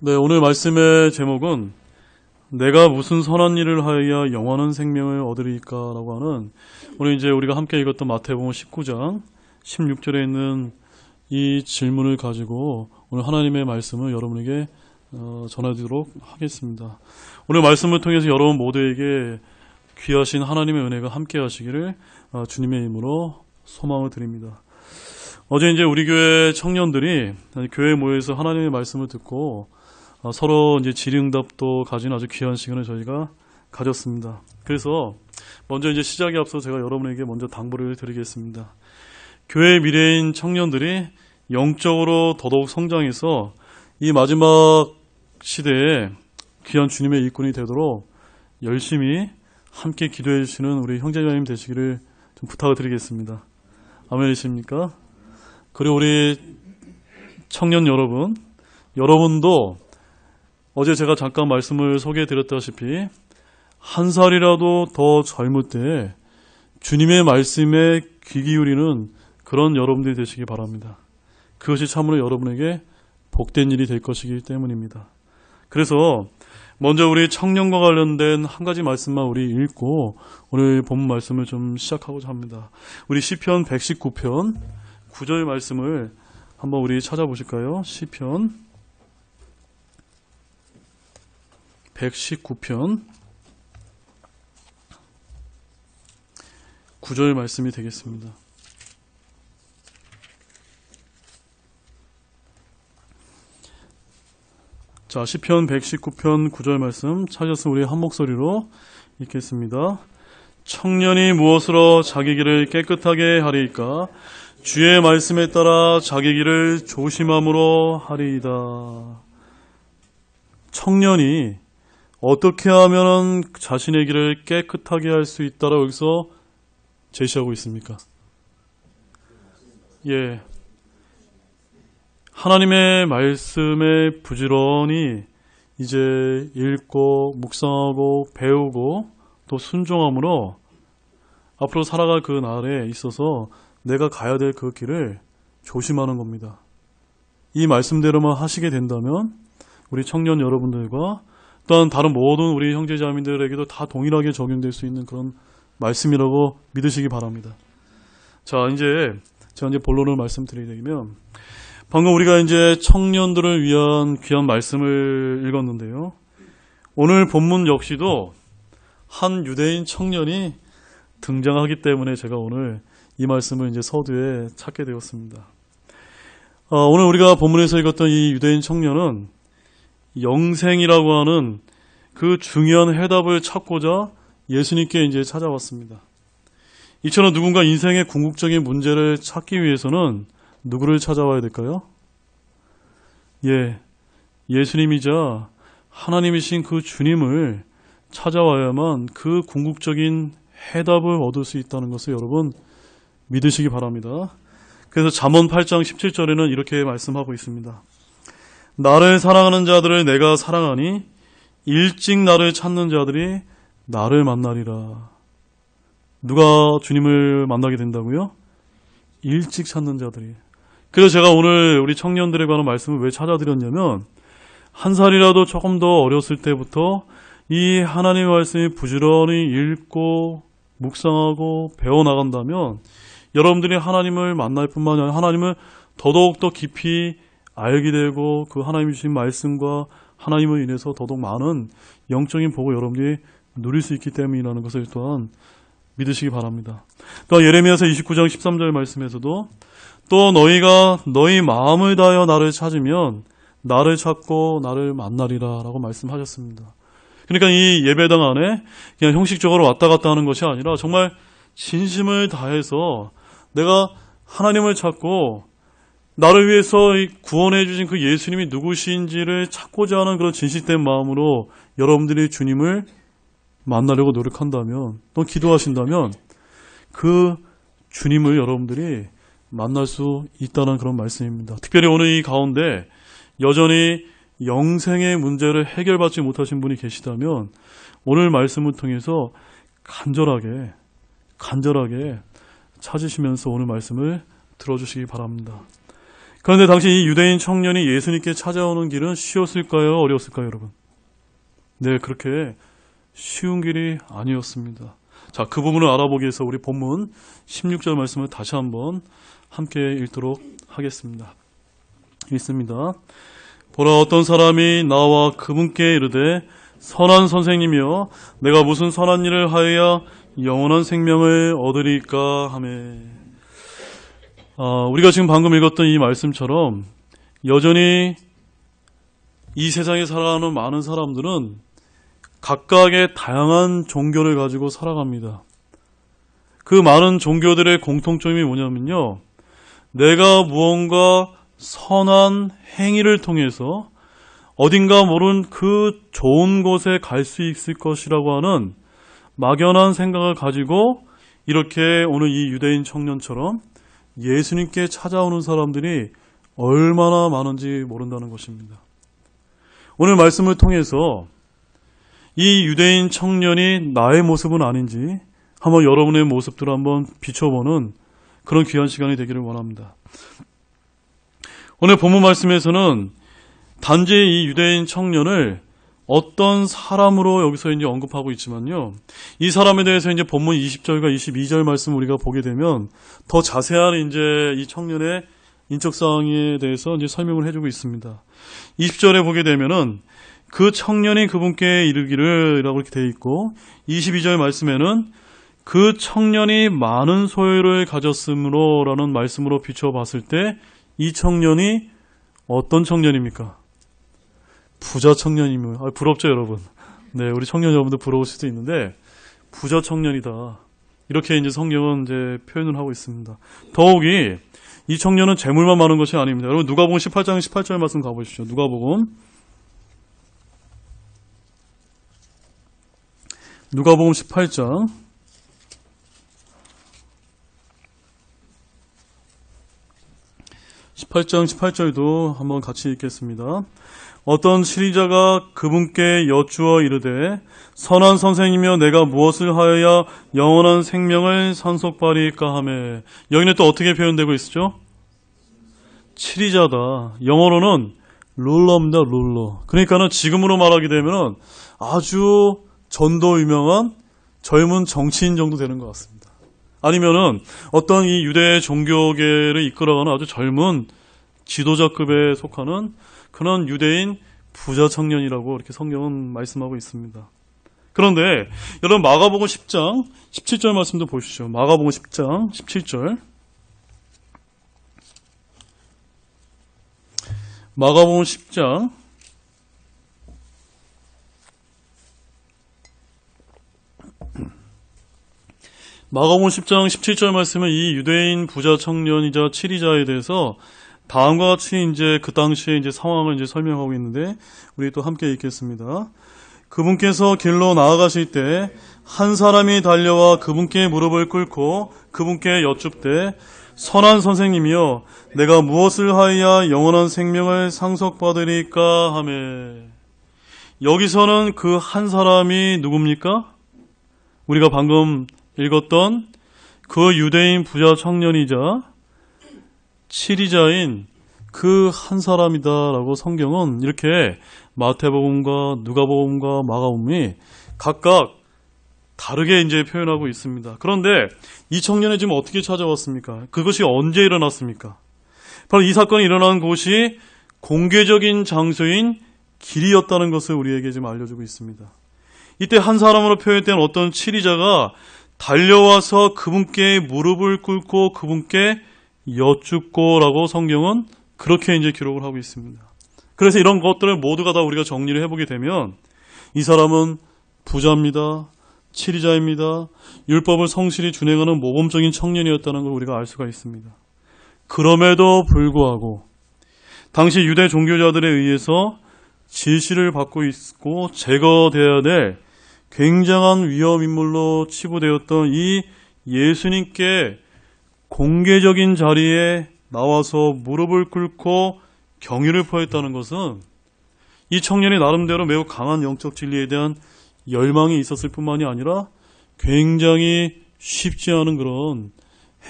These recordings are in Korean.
네, 오늘 말씀의 제목은 내가 무슨 선한 일을 하여야 영원한 생명을 얻으리까라고 하는 오늘 이제 우리가 함께 읽었던 마태복음 19장 16절에 있는 이 질문을 가지고 오늘 하나님의 말씀을 여러분에게 전하도록 하겠습니다. 오늘 말씀을 통해서 여러분 모두에게 귀하신 하나님의 은혜가 함께 하시기를 주님의 이름으로 소망을 드립니다. 어제 이제 우리 교회 청년들이 교회에 모여서 하나님의 말씀을 듣고 서로 이제 질의응답도 가진 아주 귀한 시간을 저희가 가졌습니다. 그래서 먼저 이제 시작에 앞서 제가 여러분에게 먼저 당부를 드리겠습니다. 교회의 미래인 청년들이 영적으로 더더욱 성장해서 이 마지막 시대에 귀한 주님의 일꾼이 되도록 열심히 함께 기도해 주시는 우리 형제자매님 되시기를 좀 부탁을 드리겠습니다. 아멘이십니까? 그리고 우리 청년 여러분도 어제 제가 잠깐 말씀을 소개해 드렸다시피 한 살이라도 더 젊을 때 주님의 말씀에 귀 기울이는 그런 여러분들이 되시기 바랍니다. 그것이 참으로 여러분에게 복된 일이 될 것이기 때문입니다. 그래서 먼저 우리 청년과 관련된 한 가지 말씀만 우리 읽고 오늘 본문 말씀을 좀 시작하고자 합니다. 우리 시편 119편 9절 말씀을 한번 우리 찾아보실까요? 시편 119편 9절 말씀이 되겠습니다. 자, 시편 119편 9절 말씀 찾아서 우리 한 목소리로 읽겠습니다. 청년이 무엇으로 자기 길을 깨끗하게 하리이까? 주의 말씀에 따라 자기 길을 조심함으로 하리이다. 청년이 어떻게 하면 자신의 길을 깨끗하게 할 수 있다라고 여기서 제시하고 있습니까? 예. 하나님의 말씀에 부지런히 이제 읽고 묵상하고 배우고 또 순종함으로 앞으로 살아갈 그 날에 있어서 내가 가야 될 그 길을 조심하는 겁니다. 이 말씀대로만 하시게 된다면 우리 청년 여러분들과 또한 다른 모든 우리 형제자매들에게도 다 동일하게 적용될 수 있는 그런 말씀이라고 믿으시기 바랍니다. 자, 제가 본론을 말씀드리면 방금 우리가 이제 청년들을 위한 귀한 말씀을 읽었는데요. 오늘 본문 역시도 한 유대인 청년이 등장하기 때문에 제가 오늘 이 말씀을 이제 서두에 찾게 되었습니다. 오늘 우리가 본문에서 읽었던 이 유대인 청년은 영생이라고 하는 그 중요한 해답을 찾고자 예수님께 이제 찾아왔습니다. 이처럼 누군가 인생의 궁극적인 문제를 찾기 위해서는 누구를 찾아와야 될까요? 예수님이자 하나님이신 그 주님을 찾아와야만 그 궁극적인 해답을 얻을 수 있다는 것을 여러분 믿으시기 바랍니다. 그래서 잠언 8장 17절에는 이렇게 말씀하고 있습니다. 나를 사랑하는 자들을 내가 사랑하니 일찍 나를 찾는 자들이 나를 만나리라. 누가 주님을 만나게 된다고요? 일찍 찾는 자들이. 그래서 제가 오늘 우리 청년들에 관한 말씀을 왜 찾아드렸냐면 한 살이라도 조금 더 어렸을 때부터 이 하나님의 말씀을 부지런히 읽고 묵상하고 배워나간다면 여러분들이 하나님을 만날 뿐만 아니라 하나님을 더더욱 깊이 알게 되고 그 하나님이 주신 말씀과 하나님을 인해서 더더욱 많은 영적인 복을 여러분들이 누릴 수 있기 때문이라는 것을 또한 믿으시기 바랍니다. 또 예레미야서 29장 13절 말씀에서도 또 너희가 너희 마음을 다하여 나를 찾으면 나를 찾고 나를 만나리라 라고 말씀하셨습니다. 그러니까 이 예배당 안에 그냥 형식적으로 왔다 갔다 하는 것이 아니라 정말 진심을 다해서 내가 하나님을 찾고 나를 위해서 구원해 주신 그 예수님이 누구신지를 찾고자 하는 그런 진실된 마음으로 여러분들이 주님을 만나려고 노력한다면 또 기도하신다면 그 주님을 여러분들이 만날 수 있다는 그런 말씀입니다. 특별히 오늘 이 가운데 여전히 영생의 문제를 해결받지 못하신 분이 계시다면 오늘 말씀을 통해서 간절하게 찾으시면서 오늘 말씀을 들어주시기 바랍니다. 그런데 당시 이 유대인 청년이 예수님께 찾아오는 길은 쉬웠을까요? 어려웠을까요, 여러분? 네, 그렇게 쉬운 길이 아니었습니다. 자, 그 부분을 알아보기 위해서 우리 본문 16절 말씀을 다시 한번 함께 읽도록 하겠습니다. 읽습니다. 보라, 어떤 사람이 나와 그분께 이르되 선한 선생님이여, 내가 무슨 선한 일을 하여야 영원한 생명을 얻으리까 하매. 우리가 지금 방금 읽었던 이 말씀처럼 여전히 이 세상에 살아가는 많은 사람들은 각각의 다양한 종교를 가지고 살아갑니다. 그 많은 종교들의 공통점이 뭐냐면요, 내가 무언가 선한 행위를 통해서 어딘가 모른 그 좋은 곳에 갈 수 있을 것이라고 하는 막연한 생각을 가지고 이렇게 오늘 이 유대인 청년처럼 예수님께 찾아오는 사람들이 얼마나 많은지 모른다는 것입니다. 오늘 말씀을 통해서 이 유대인 청년이 나의 모습은 아닌지 한번 여러분의 모습들을 한번 비춰보는 그런 귀한 시간이 되기를 원합니다. 오늘 본문 말씀에서는 단지 이 유대인 청년을 어떤 사람으로 여기서 이제 언급하고 있지만요, 이 사람에 대해서 이제 본문 20절과 22절 말씀 우리가 보게 되면 더 자세한 이제 이 청년의 인적 사항에 대해서 이제 설명을 해주고 있습니다. 20절에 보게 되면은 그 청년이 그분께 이르기를 이라고 이렇게 되어 있고, 22절 말씀에는 그 청년이 많은 소유를 가졌으므로 라는 말씀으로 비춰봤을 때 이 청년이 어떤 청년입니까? 부자 청년이면, 부럽죠, 여러분? 네, 우리 청년 여러분들 부러울 수도 있는데, 부자 청년이다. 이렇게 이제 성경은 이제 표현을 하고 있습니다. 더욱이, 이 청년은 재물만 많은 것이 아닙니다. 여러분, 누가복음 18장 18절 말씀 가보시죠. 누가복음 18장 18절도 한번 같이 읽겠습니다. 어떤 치리자가 그분께 여쭈어 이르되 선한 선생님이여, 내가 무엇을 하여야 영원한 생명을 상속받으리까 하매. 여기는 또 어떻게 표현되고 있죠? 치리자다. 영어로는 룰러입니다. 룰러. 그러니까는 지금으로 말하게 되면 아주 전도 유명한 젊은 정치인 정도 되는 것 같습니다. 아니면은 어떤 이 유대 종교계를 이끌어가는 아주 젊은 지도자급에 속하는 그런 유대인 부자 청년이라고 이렇게 성경은 말씀하고 있습니다. 그런데 여러분, 마가복음 10장 17절 말씀도 보시죠. 마가복음 10장 17절. 마가복음 10장 17절 말씀은 이 유대인 부자 청년이자 치리자에 대해서 다음과 같이 이제 그 당시에 이제 상황을 이제 설명하고 있는데, 우리 또 함께 읽겠습니다. 그분께서 길로 나아가실 때 한 사람이 달려와 그분께 무릎을 꿇고 그분께 여쭙되 선한 선생님이여, 내가 무엇을 하여야 영원한 생명을 상속받으리까 하매. 여기서는 그 한 사람이 누굽니까? 우리가 방금 읽었던 그 유대인 부자 청년이자 치리자인 그 한 사람이다라고 성경은 이렇게 마태복음과 누가복음과 마가복음이 각각 다르게 이제 표현하고 있습니다. 그런데 이 청년이 지금 어떻게 찾아왔습니까? 그것이 언제 일어났습니까? 바로 이 사건이 일어난 곳이 공개적인 장소인 길이었다는 것을 우리에게 지금 알려주고 있습니다. 이때 한 사람으로 표현된 어떤 치리자가 달려와서 그분께 무릎을 꿇고 그분께 여쭙고라고 성경은 그렇게 이제 기록을 하고 있습니다. 그래서 이런 것들을 모두가 다 우리가 정리를 해보게 되면 이 사람은 부자입니다. 치리자입니다. 율법을 성실히 준행하는 모범적인 청년이었다는 걸 우리가 알 수가 있습니다. 그럼에도 불구하고 당시 유대 종교자들에 의해서 질시를 받고 있고 제거되어야 될 굉장한 위험인물로 치부되었던 이 예수님께 공개적인 자리에 나와서 무릎을 꿇고 경의를 표했다는 것은 이 청년이 나름대로 매우 강한 영적 진리에 대한 열망이 있었을 뿐만이 아니라 굉장히 쉽지 않은 그런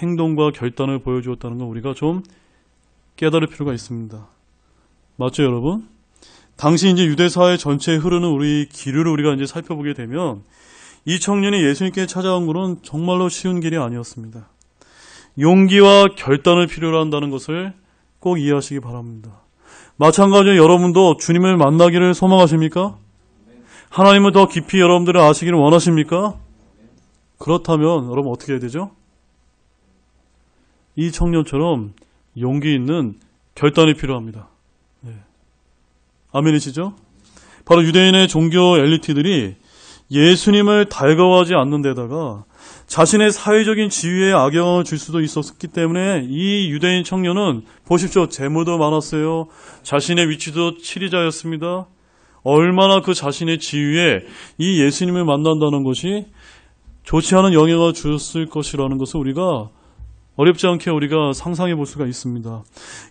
행동과 결단을 보여주었다는 건 우리가 좀 깨달을 필요가 있습니다. 맞죠, 여러분? 당시 이제 유대 사회 전체에 흐르는 우리 기류를 우리가 이제 살펴보게 되면 이 청년이 예수님께 찾아온 것은 정말로 쉬운 길이 아니었습니다. 용기와 결단을 필요로 한다는 것을 꼭 이해하시기 바랍니다. 마찬가지로 여러분도 주님을 만나기를 소망하십니까? 하나님을 더 깊이 여러분들을 아시기를 원하십니까? 그렇다면 여러분 어떻게 해야 되죠? 이 청년처럼 용기 있는 결단이 필요합니다. 네. 아멘이시죠? 바로 유대인의 종교 엘리트들이 예수님을 달가워하지 않는 데다가 자신의 사회적인 지위에 악영향을 줄 수도 있었기 때문에 이 유대인 청년은 보십시오. 재물도 많았어요. 자신의 위치도 치리자였습니다. 얼마나 그 자신의 지위에 이 예수님을 만난다는 것이 좋지 않은 영향을 주었을 것이라는 것을 우리가 어렵지 않게 우리가 상상해 볼 수가 있습니다.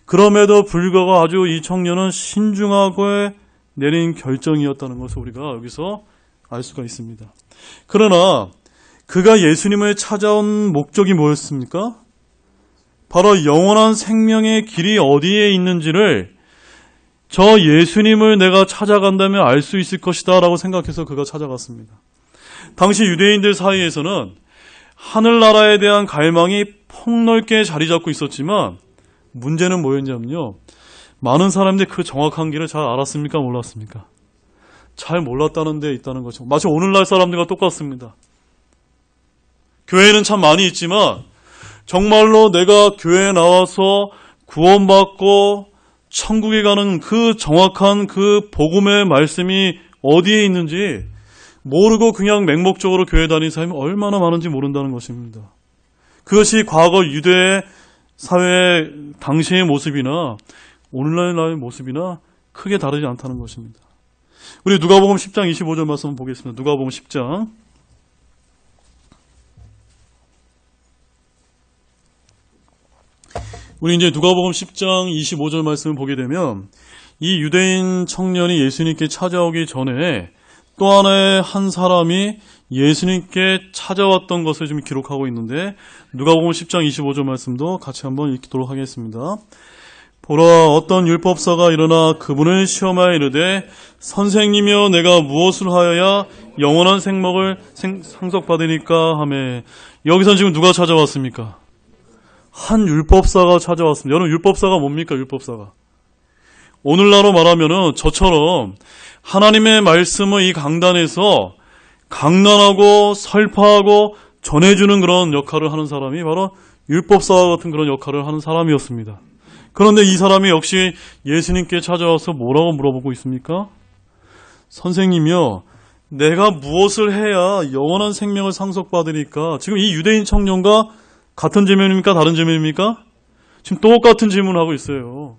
그럼에도 불구하고 아주 이 청년은 신중하게 내린 결정이었다는 것을 우리가 여기서 알 수가 있습니다. 그러나 그가 예수님을 찾아온 목적이 뭐였습니까? 바로 영원한 생명의 길이 어디에 있는지를 저 예수님을 내가 찾아간다면 알 수 있을 것이다 라고 생각해서 그가 찾아갔습니다. 당시 유대인들 사이에서는 하늘나라에 대한 갈망이 폭넓게 자리 잡고 있었지만 문제는 뭐였냐면요. 많은 사람들이 그 정확한 길을 잘 알았습니까? 몰랐습니까? 잘 몰랐다는 데 있다는 거죠. 마치 오늘날 사람들과 똑같습니다. 교회는 참 많이 있지만 정말로 내가 교회에 나와서 구원받고 천국에 가는 그 정확한 그 복음의 말씀이 어디에 있는지 모르고 그냥 맹목적으로 교회 다니는 사람이 얼마나 많은지 모른다는 것입니다. 그것이 과거 유대 사회 당시의 모습이나 오늘날의 모습이나 크게 다르지 않다는 것입니다. 우리 누가복음 10장 25절 말씀 보겠습니다. 누가복음 10장 우리 이제 누가복음 10장 25절 말씀을 보게 되면 이 유대인 청년이 예수님께 찾아오기 전에 또 하나의 한 사람이 예수님께 찾아왔던 것을 지금 기록하고 있는데 누가복음 10장 25절 말씀도 같이 한번 읽도록 하겠습니다. 보라 어떤 율법사가 일어나 그분을 시험하여 이르되 선생님이여 내가 무엇을 하여야 영원한 생목을 상속받으니까 하매 여기서 지금 누가 찾아왔습니까? 한 율법사가 찾아왔습니다. 여러분 율법사가 뭡니까? 율법사가 오늘날로 말하면은 저처럼 하나님의 말씀을 이 강단에서 강론하고 설파하고 전해주는 그런 역할을 하는 사람이 바로 율법사와 같은 그런 역할을 하는 사람이었습니다. 그런데 이 사람이 역시 예수님께 찾아와서 뭐라고 물어보고 있습니까? 선생님이요, 내가 무엇을 해야 영원한 생명을 상속받으니까? 지금 이 유대인 청년과 같은 질문입니까? 다른 질문입니까? 지금 똑같은 질문을 하고 있어요.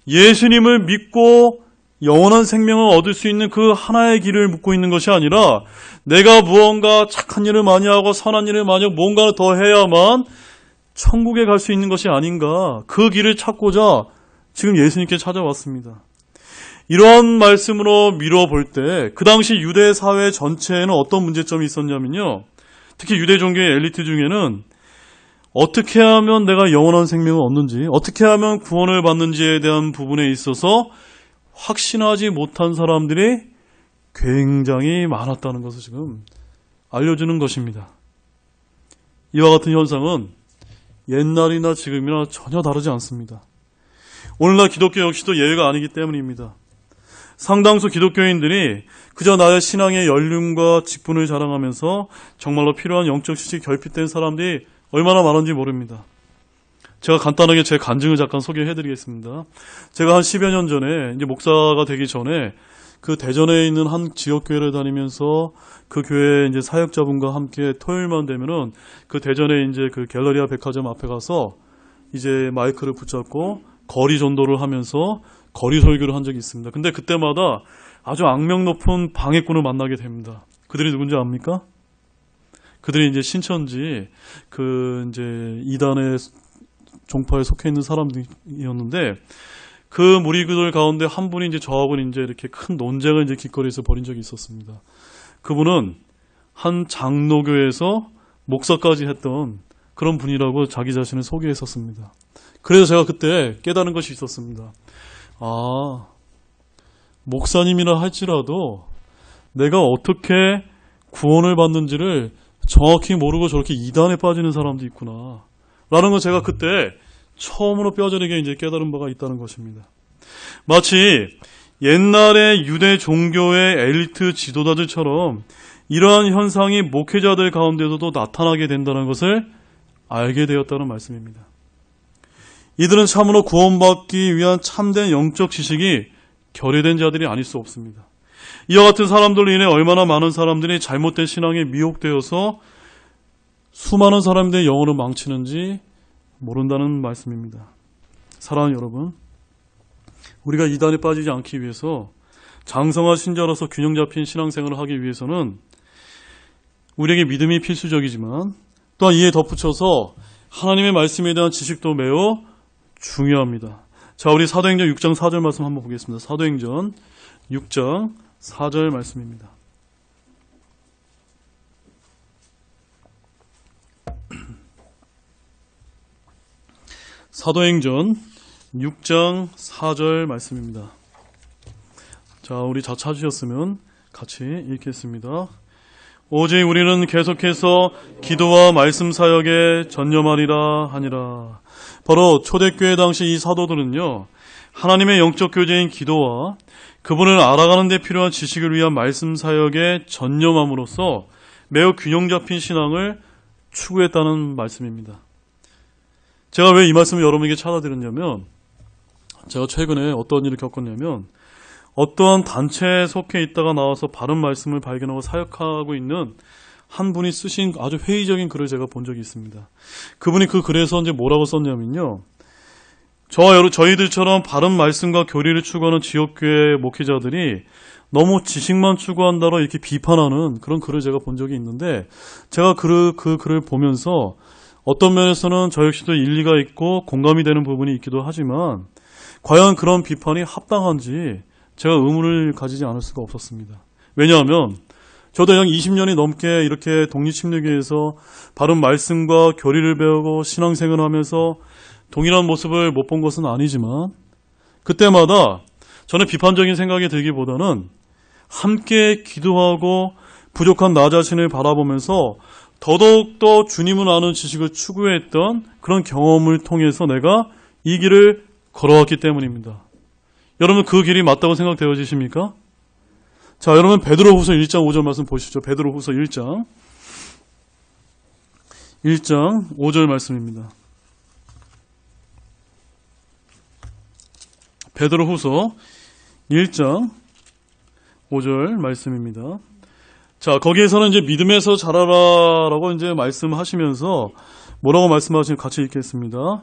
예수님을 믿고 영원한 생명을 얻을 수 있는 그 하나의 길을 묻고 있는 것이 아니라 내가 무언가 착한 일을 많이 하고 선한 일을 많이 하고 뭔가를 더 해야만 천국에 갈 수 있는 것이 아닌가. 그 길을 찾고자 지금 예수님께 찾아왔습니다. 이러한 말씀으로 미뤄볼 때 그 당시 유대 사회 전체에는 어떤 문제점이 있었냐면요. 특히 유대 종교의 엘리트 중에는 어떻게 하면 내가 영원한 생명을 얻는지, 어떻게 하면 구원을 받는지에 대한 부분에 있어서 확신하지 못한 사람들이 굉장히 많았다는 것을 지금 알려주는 것입니다. 이와 같은 현상은 옛날이나 지금이나 전혀 다르지 않습니다. 오늘날 기독교 역시도 예외가 아니기 때문입니다. 상당수 기독교인들이 그저 나의 신앙의 연륜과 직분을 자랑하면서 정말로 필요한 영적 지식이 결핍된 사람들이 얼마나 많은지 모릅니다. 제가 간단하게 제 간증을 잠깐 소개해드리겠습니다. 제가 한 10여 년 전에 이제 목사가 되기 전에 그 대전에 있는 한 지역교회를 다니면서 그 교회 이제 사역자분과 함께 토요일만 되면은 그 대전에 이제 그 갤러리아 백화점 앞에 가서 이제 마이크를 붙잡고 거리 전도를 하면서 거리 설교를 한 적이 있습니다. 근데 그때마다 아주 악명 높은 방해꾼을 만나게 됩니다. 그들이 누군지 압니까? 그들이 이제 신천지 그 이제 이단의 종파에 속해 있는 사람들이었는데 그 무리들 가운데 한 분이 이제 저하고는 이제 이렇게 큰 논쟁을 이제 길거리에서 벌인 적이 있었습니다. 그분은 한 장로교에서 목사까지 했던 그런 분이라고 자기 자신을 소개했었습니다. 그래서 제가 그때 깨달은 것이 있었습니다. 아, 목사님이라 할지라도 내가 어떻게 구원을 받는지를 정확히 모르고 저렇게 이단에 빠지는 사람도 있구나 라는 걸 제가 그때 처음으로 뼈저리게 이제 깨달은 바가 있다는 것입니다. 마치 옛날의 유대 종교의 엘리트 지도자들처럼 이러한 현상이 목회자들 가운데서도 나타나게 된다는 것을 알게 되었다는 말씀입니다. 이들은 참으로 구원받기 위한 참된 영적 지식이 결여된 자들이 아닐 수 없습니다. 이와 같은 사람들로 인해 얼마나 많은 사람들이 잘못된 신앙에 미혹되어서 수많은 사람들의 영혼을 망치는지 모른다는 말씀입니다. 사랑하는 여러분, 우리가 이단에 빠지지 않기 위해서 장성한 신자로서 균형 잡힌 신앙생활을 하기 위해서는 우리에게 믿음이 필수적이지만 또한 이에 덧붙여서 하나님의 말씀에 대한 지식도 매우 중요합니다. 자, 우리 사도행전 6장 4절 말씀 한번 보겠습니다. 사도행전 6장 4절 말씀입니다. 사도행전 6장 4절 말씀입니다. 자, 우리 다 찾으셨으면 같이 읽겠습니다. 오직 우리는 계속해서 기도와 말씀 사역에 전념하리라 하니라. 바로 초대교회 당시 이 사도들은요, 하나님의 영적 교제인 기도와 그분을 알아가는 데 필요한 지식을 위한 말씀 사역에 전념함으로써 매우 균형 잡힌 신앙을 추구했다는 말씀입니다. 제가 왜 이 말씀을 여러분에게 찾아드렸냐면, 제가 최근에 어떤 일을 겪었냐면, 어떠한 단체에 속해 있다가 나와서 바른 말씀을 발견하고 사역하고 있는 한 분이 쓰신 아주 회의적인 글을 제가 본 적이 있습니다. 그분이 그 글에서 이제 뭐라고 썼냐면요, 저와 저희들처럼 바른 말씀과 교리를 추구하는 지역교회 목회자들이 너무 지식만 추구한다로 이렇게 비판하는 그런 글을 제가 본 적이 있는데, 제가 그 글을 보면서 어떤 면에서는 저 역시도 일리가 있고 공감이 되는 부분이 있기도 하지만 과연 그런 비판이 합당한지 제가 의문을 가지지 않을 수가 없었습니다. 왜냐하면 저도 약 20년이 넘게 이렇게 독립침례교회에서 바른 말씀과 교리를 배우고 신앙생활을 하면서 동일한 모습을 못 본 것은 아니지만 그때마다 저는 비판적인 생각이 들기보다는 함께 기도하고 부족한 나 자신을 바라보면서 더더욱더 주님을 아는 지식을 추구했던 그런 경험을 통해서 내가 이 길을 걸어왔기 때문입니다. 여러분, 그 길이 맞다고 생각되어지십니까? 자, 여러분 베드로후서 1장 5절 말씀 보시죠. 베드로후서 1장 5절 말씀입니다. 베드로후서 1장 5절 말씀입니다. 자, 거기에서는 이제 믿음에서 자라라라고 이제 말씀하시면서 뭐라고 말씀하시는지 같이 읽겠습니다.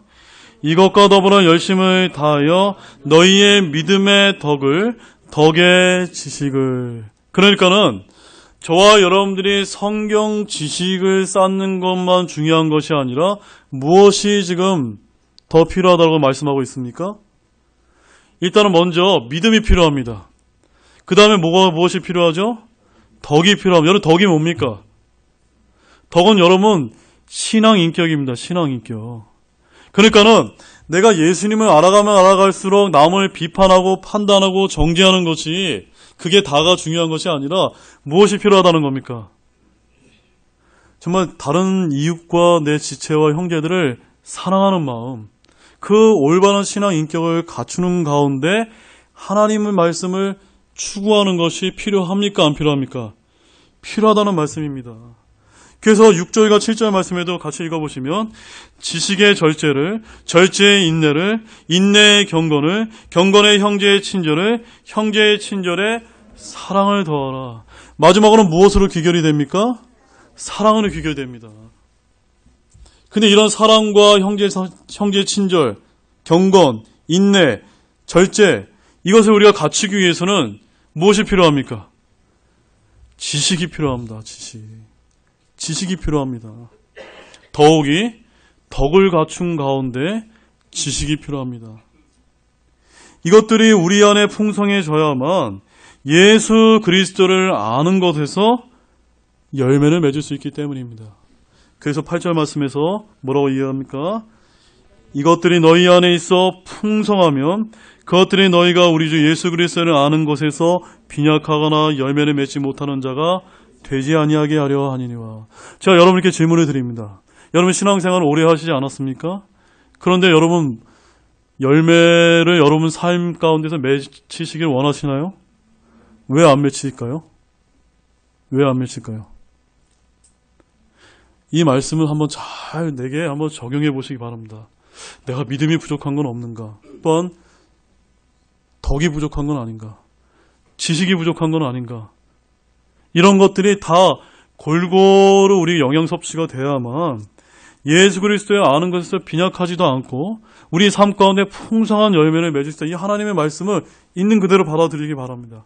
이것과 더불어 열심을 다하여 너희의 믿음의 덕의 지식을. 그러니까는 저와 여러분들이 성경 지식을 쌓는 것만 중요한 것이 아니라 무엇이 지금 더 필요하다고 말씀하고 있습니까? 일단은 먼저 믿음이 필요합니다. 그 다음에 무엇이 필요하죠? 덕이 필요합니다. 여러분, 덕이 뭡니까? 덕은 여러분 신앙 인격입니다. 신앙 인격. 그러니까는 내가 예수님을 알아가면 알아갈수록 남을 비판하고 판단하고 정죄하는 것이 그게 다가 중요한 것이 아니라 무엇이 필요하다는 겁니까? 정말 다른 이웃과 내 지체와 형제들을 사랑하는 마음, 그 올바른 신앙 인격을 갖추는 가운데 하나님의 말씀을 추구하는 것이 필요합니까? 안 필요합니까? 필요하다는 말씀입니다. 그래서 6절과 7절 말씀에도 같이 읽어보시면 지식의 절제를, 절제의 인내를, 인내의 경건을, 경건의 형제의 친절을, 형제의 친절에 사랑을 더하라. 마지막으로는 무엇으로 귀결이 됩니까? 사랑으로 귀결됩니다. 근데 이런 사랑과 형제의 친절, 경건, 인내, 절제, 이것을 우리가 갖추기 위해서는 무엇이 필요합니까? 지식이 필요합니다. 지식이 필요합니다. 더욱이 덕을 갖춘 가운데 지식이 필요합니다. 이것들이 우리 안에 풍성해져야만 예수 그리스도를 아는 것에서 열매를 맺을 수 있기 때문입니다. 그래서 8절 말씀에서 뭐라고 이해합니까? 이것들이 너희 안에 있어 풍성하면 그것들이 너희가 우리 주 예수 그리스도를 아는 것에서 빈약하거나 열매를 맺지 못하는 자가 되지 아니하게 하려 하니니와. 제가 여러분께 질문을 드립니다. 여러분 신앙생활을 오래 하시지 않았습니까? 그런데 여러분 열매를 여러분 삶 가운데서 맺히시길 원하시나요? 왜 안 맺힐까요? 왜 안 맺힐까요? 이 말씀을 한번 잘 내게 한번 적용해 보시기 바랍니다. 내가 믿음이 부족한 건 없는가? 또한 덕이 부족한 건 아닌가? 지식이 부족한 건 아닌가? 이런 것들이 다 골고루 우리 영양 섭취가 돼야만 예수 그리스도의 아는 것에서 빈약하지도 않고 우리 삶 가운데 풍성한 열매를 맺을 수 있다. 이 하나님의 말씀을 있는 그대로 받아들이기 바랍니다.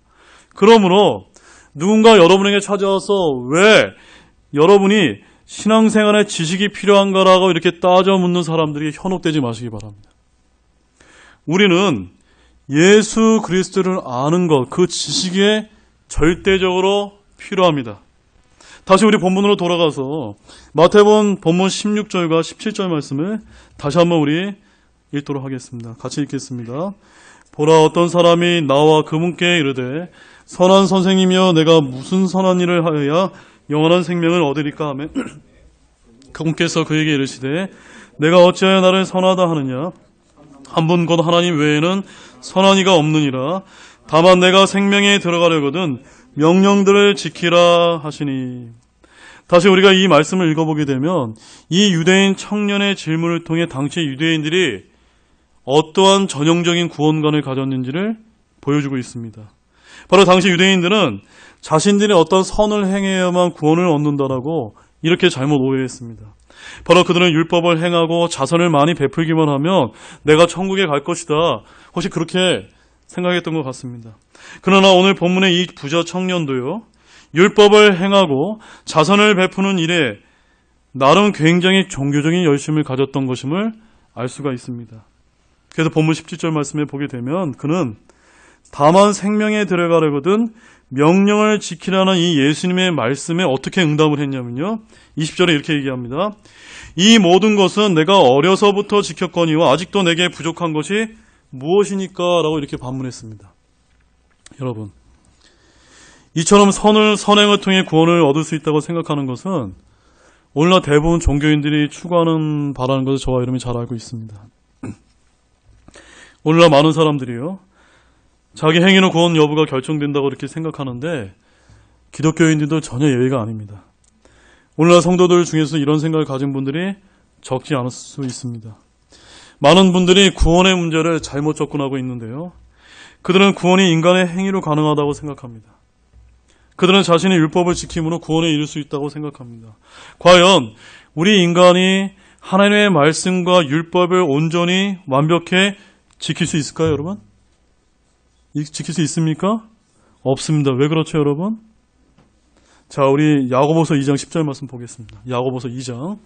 그러므로 누군가 여러분에게 찾아와서 왜 여러분이 신앙생활에 지식이 필요한가라고 이렇게 따져 묻는 사람들에게 현혹되지 마시기 바랍니다. 우리는 예수 그리스도를 아는 것, 그 지식에 절대적으로 필요합니다. 다시 우리 본문으로 돌아가서 마태복음 본문 16절과 17절 말씀을 다시 한번 우리 읽도록 하겠습니다. 같이 읽겠습니다. 보라, 어떤 사람이 나와 그분께 이르되 선한 선생이며 내가 무슨 선한 일을 하여야 영원한 생명을 얻으리까 하며 그분께서 그에게 이르시되 내가 어찌하여 나를 선하다 하느냐? 한 분 곧 하나님 외에는 선한 이가 없느니라. 다만 내가 생명에 들어가려거든 명령들을 지키라 하시니. 다시 우리가 이 말씀을 읽어보게 되면 이 유대인 청년의 질문을 통해 당시 유대인들이 어떠한 전형적인 구원관을 가졌는지를 보여주고 있습니다. 바로 당시 유대인들은 자신들이 어떤 선을 행해야만 구원을 얻는다라고 이렇게 잘못 오해했습니다. 바로 그들은 율법을 행하고 자선을 많이 베풀기만 하면 내가 천국에 갈 것이다. 혹시 그렇게 생각했던 것 같습니다. 그러나 오늘 본문의 이 부자 청년도요, 율법을 행하고 자선을 베푸는 일에 나름 굉장히 종교적인 열심을 가졌던 것임을 알 수가 있습니다. 그래서 본문 17절 말씀에 보게 되면 그는 다만 생명에 들어가려거든 명령을 지키라는 이 예수님의 말씀에 어떻게 응답을 했냐면요, 20절에 이렇게 얘기합니다. 이 모든 것은 내가 어려서부터 지켰거니와 아직도 내게 부족한 것이 무엇이니까? 라고 이렇게 반문했습니다. 여러분, 이처럼 선행을 통해 구원을 얻을 수 있다고 생각하는 것은 오늘날 대부분 종교인들이 추구하는 바라는 것을 저와 여러분이 잘 알고 있습니다. 오늘날 많은 사람들이요, 자기 행위로 구원 여부가 결정된다고 이렇게 생각하는데 기독교인들도 전혀 예외가 아닙니다. 오늘날 성도들 중에서 이런 생각을 가진 분들이 적지 않을 수 있습니다. 많은 분들이 구원의 문제를 잘못 접근하고 있는데요, 그들은 구원이 인간의 행위로 가능하다고 생각합니다. 그들은 자신의 율법을 지킴으로 구원에 이를 수 있다고 생각합니다. 과연 우리 인간이 하나님의 말씀과 율법을 온전히 완벽히 지킬 수 있을까요, 여러분? 지킬 수 있습니까? 없습니다. 왜 그렇죠, 여러분? 자, 우리 야고보서 2장 10절 말씀 보겠습니다. 야고보서 2장.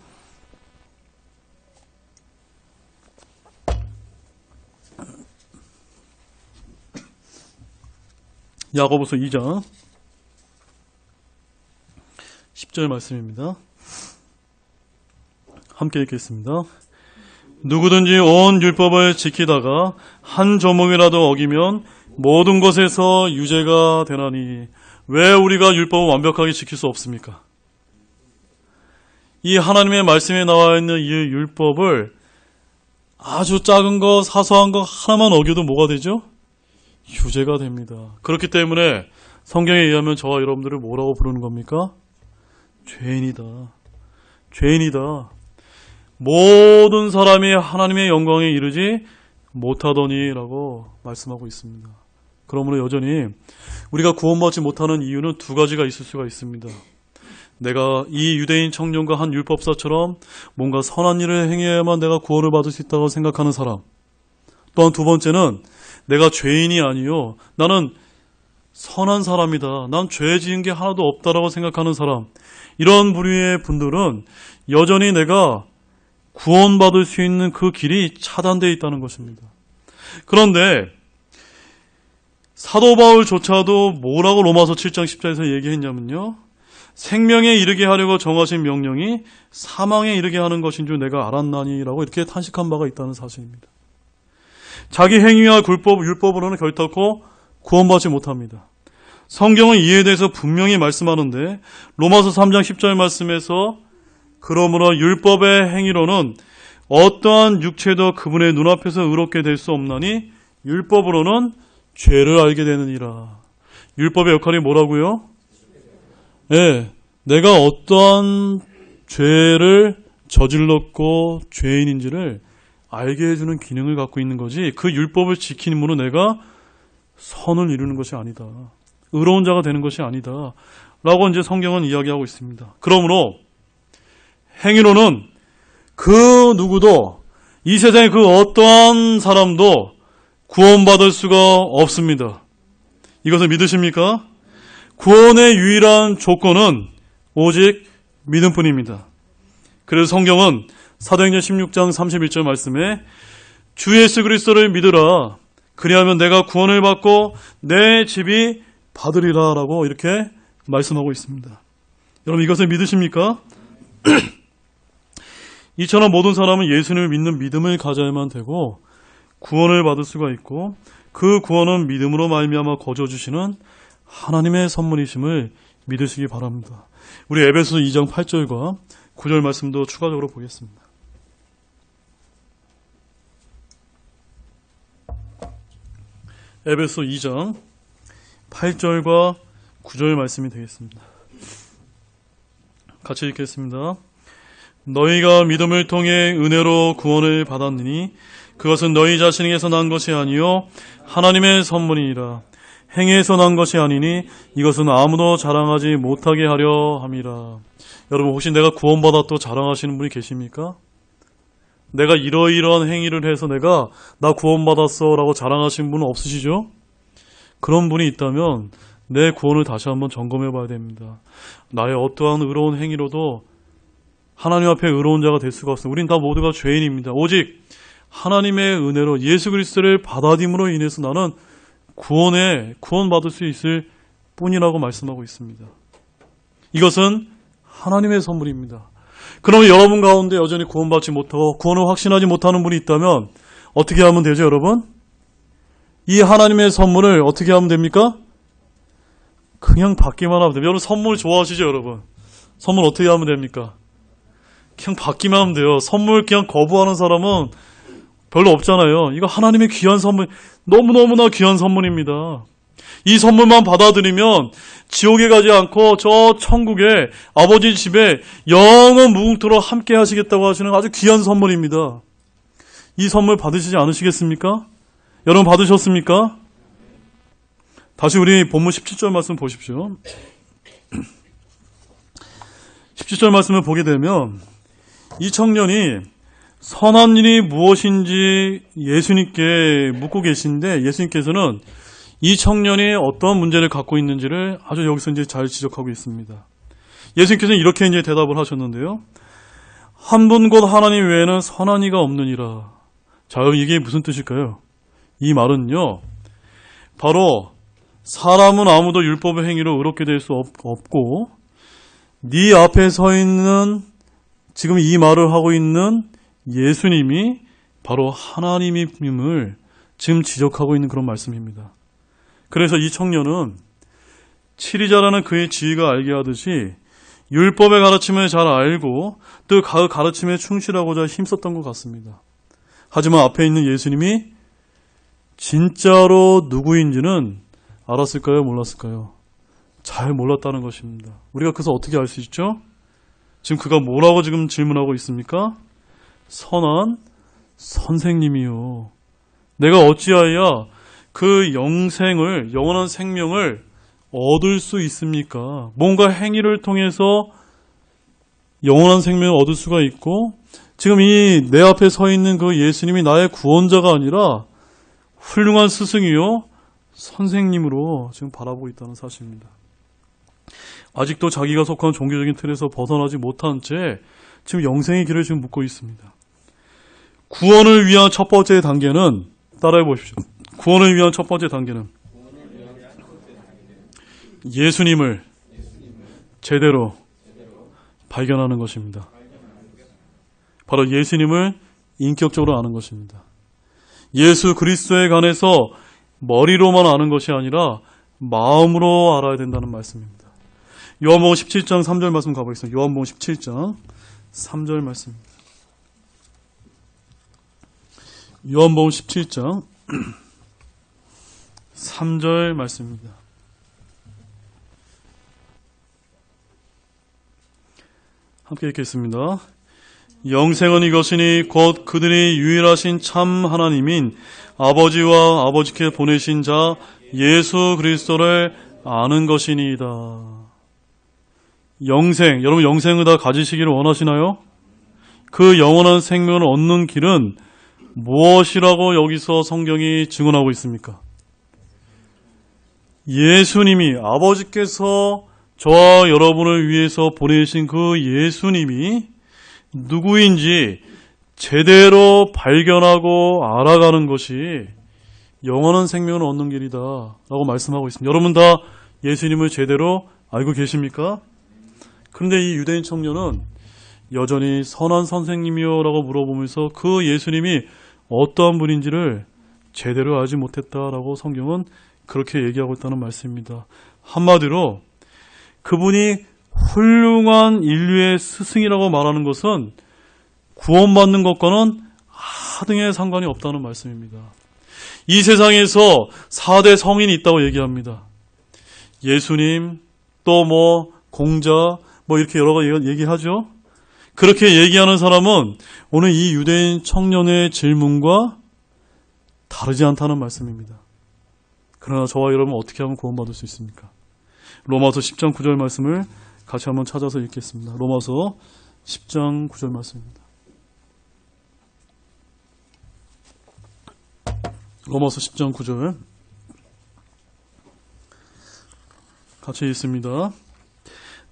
야고보서 2장 10절 말씀입니다. 함께 읽겠습니다. 누구든지 온 율법을 지키다가 한 조목이라도 어기면 모든 것에서 유죄가 되나니. 왜 우리가 율법을 완벽하게 지킬 수 없습니까? 이 하나님의 말씀에 나와 있는 이 율법을 아주 작은 거, 사소한 거 하나만 어겨도 뭐가 되죠? 유죄가 됩니다. 그렇기 때문에 성경에 의하면 저와 여러분들을 뭐라고 부르는 겁니까? 죄인이다. 죄인이다. 모든 사람이 하나님의 영광에 이르지 못하더니라고 말씀하고 있습니다. 그러므로 여전히 우리가 구원받지 못하는 이유는 두 가지가 있을 수가 있습니다. 내가 이 유대인 청년과 한 율법사처럼 뭔가 선한 일을 행해야만 내가 구원을 받을 수 있다고 생각하는 사람. 또한 두 번째는 내가 죄인이 아니요, 나는 선한 사람이다, 난 죄 지은 게 하나도 없다라고 생각하는 사람. 이런 부류의 분들은 여전히 내가 구원받을 수 있는 그 길이 차단되어 있다는 것입니다. 그런데 사도 바울조차도 뭐라고 로마서 7장 10절에서 얘기했냐면요, 생명에 이르게 하려고 정하신 명령이 사망에 이르게 하는 것인 줄 내가 알았나니라고 이렇게 탄식한 바가 있다는 사실입니다. 자기 행위와 율법으로는 결단코 구원받지 못합니다. 성경은 이에 대해서 분명히 말씀하는데 로마서 3장 10절 말씀에서 그러므로 율법의 행위로는 어떠한 육체도 그분의 눈앞에서 의롭게 될 수 없나니 율법으로는 죄를 알게 되느니라. 율법의 역할이 뭐라고요? 네, 내가 어떠한 죄를 저질렀고 죄인인지를 알게 해주는 기능을 갖고 있는 거지, 그 율법을 지킴으로 내가 선을 이루는 것이 아니다. 의로운 자가 되는 것이 아니다. 라고 이제 성경은 이야기하고 있습니다. 그러므로 행위로는 그 누구도, 이 세상의 그 어떠한 사람도 구원받을 수가 없습니다. 이것을 믿으십니까? 구원의 유일한 조건은 오직 믿음뿐입니다. 그래서 성경은 사도행전 16장 31절 말씀에 주 예수 그리스도를 믿으라. 그리하면 내가 구원을 받고 내 집이 받으리라 라고 이렇게 말씀하고 있습니다. 여러분, 이것을 믿으십니까? 이처럼 모든 사람은 예수님을 믿는 믿음을 가져야만 되고 구원을 받을 수가 있고, 그 구원은 믿음으로 말미암아 거저 주시는 하나님의 선물이심을 믿으시기 바랍니다. 우리 에베소 2장 8절과 9절 말씀도 추가적으로 보겠습니다. 에베소 2장 8절과 9절 말씀이 되겠습니다. 같이 읽겠습니다. 너희가 믿음을 통해 은혜로 구원을 받았느니 그것은 너희 자신에게서 난 것이 아니요 하나님의 선물이니라. 행위에서 난 것이 아니니 이것은 아무도 자랑하지 못하게 하려 함이라. 여러분, 혹시 내가 구원받았다고 자랑하시는 분이 계십니까? 내가 이러이러한 행위를 해서 나 구원받았어 라고 자랑하시는 분은 없으시죠? 그런 분이 있다면 내 구원을 다시 한번 점검해 봐야 됩니다. 나의 어떠한 의로운 행위로도 하나님 앞에 의로운 자가 될 수가 없습니다. 우린 다 모두가 죄인입니다. 오직 하나님의 은혜로 예수 그리스도를 받아들임으로 인해서 나는 구원받을 수 있을 뿐이라고 말씀하고 있습니다. 이것은 하나님의 선물입니다. 그러면 여러분 가운데 여전히 구원받지 못하고 구원을 확신하지 못하는 분이 있다면 어떻게 하면 되죠, 여러분? 이 하나님의 선물을 어떻게 하면 됩니까? 그냥 받기만 하면 됩니다. 여러분, 선물 좋아하시죠, 여러분? 선물 어떻게 하면 됩니까? 그냥 받기만 하면 돼요. 선물 그냥 거부하는 사람은 별로 없잖아요. 이거 하나님의 귀한 선물, 너무너무나 귀한 선물입니다. 이 선물만 받아들이면 지옥에 가지 않고 저 천국에 아버지 집에 영원 무궁토록 함께 하시겠다고 하시는 아주 귀한 선물입니다. 이 선물 받으시지 않으시겠습니까? 여러분, 받으셨습니까? 다시 우리 본문 17절 말씀 보십시오. 17절 말씀을 보게 되면 이 청년이 선한 일이 무엇인지 예수님께 묻고 계신데, 예수님께서는 이 청년이 어떤 문제를 갖고 있는지를 아주 여기서 이제 잘 지적하고 있습니다. 예수님께서는 이렇게 이제 대답을 하셨는데요. 한 분 곧 하나님 외에는 선한 이가 없느니라. 자, 이게 무슨 뜻일까요? 이 말은요, 바로 사람은 아무도 율법의 행위로 의롭게 될 수 없고, 네 앞에 서 있는, 지금 이 말을 하고 있는 예수님이 바로 하나님임을 지금 지적하고 있는 그런 말씀입니다. 그래서 이 청년은 치리자라는 그의 지위가 알게 하듯이 율법의 가르침을 잘 알고 또 그 가르침에 충실하고자 힘썼던 것 같습니다. 하지만 앞에 있는 예수님이 진짜로 누구인지는 알았을까요? 몰랐을까요? 잘 몰랐다는 것입니다. 우리가 그래서 어떻게 알 수 있죠? 지금 그가 뭐라고 지금 질문하고 있습니까? 선한 선생님이요. 내가 어찌하여 그 영원한 생명을 얻을 수 있습니까? 뭔가 행위를 통해서 영원한 생명을 얻을 수가 있고, 지금 이 내 앞에 서 있는 그 예수님이 나의 구원자가 아니라 훌륭한 스승이요 선생님으로 지금 바라보고 있다는 사실입니다. 아직도 자기가 속한 종교적인 틀에서 벗어나지 못한 채 지금 영생의 길을 지금 묻고 있습니다. 구원을 위한 첫 번째 단계는, 따라해 보십시오. 구원을 위한 첫 번째 단계는 예수님을 제대로 발견하는 것입니다. 바로 예수님을 인격적으로 아는 것입니다. 예수 그리스도에 관해서 머리로만 아는 것이 아니라 마음으로 알아야 된다는 말씀입니다. 요한복음 17장 3절 말씀 가보겠습니다. 요한복음 17장 3절 말씀입니다. 요한복음 17장 3절 말씀입니다. 함께 읽겠습니다. 영생은 이것이니 곧 그들이 유일하신 참 하나님인 아버지와 아버지께 보내신 자 예수 그리스도를 아는 것이니이다. 영생, 여러분 영생을 다 가지시기를 원하시나요? 그 영원한 생명을 얻는 길은 무엇이라고 여기서 성경이 증언하고 있습니까? 예수님이, 아버지께서 저와 여러분을 위해서 보내신 그 예수님이 누구인지 제대로 발견하고 알아가는 것이 영원한 생명을 얻는 길이다 라고 말씀하고 있습니다. 여러분 다 예수님을 제대로 알고 계십니까? 그런데 이 유대인 청년은 여전히 선한 선생님이요 라고 물어보면서 그 예수님이 어떠한 분인지를 제대로 알지 못했다라고 성경은 그렇게 얘기하고 있다는 말씀입니다. 한마디로 그분이 훌륭한 인류의 스승이라고 말하는 것은 구원받는 것과는 하등의 상관이 없다는 말씀입니다. 이 세상에서 4대 성인이 있다고 얘기합니다. 예수님, 또 공자, 이렇게 여러 가지 얘기하죠. 그렇게 얘기하는 사람은 오늘 이 유대인 청년의 질문과 다르지 않다는 말씀입니다. 그러나 저와 여러분 어떻게 하면 구원받을 수 있습니까? 로마서 10장 9절 말씀을 같이 한번 찾아서 읽겠습니다. 로마서 10장 9절 말씀입니다. 로마서 10장 9절 같이 읽습니다.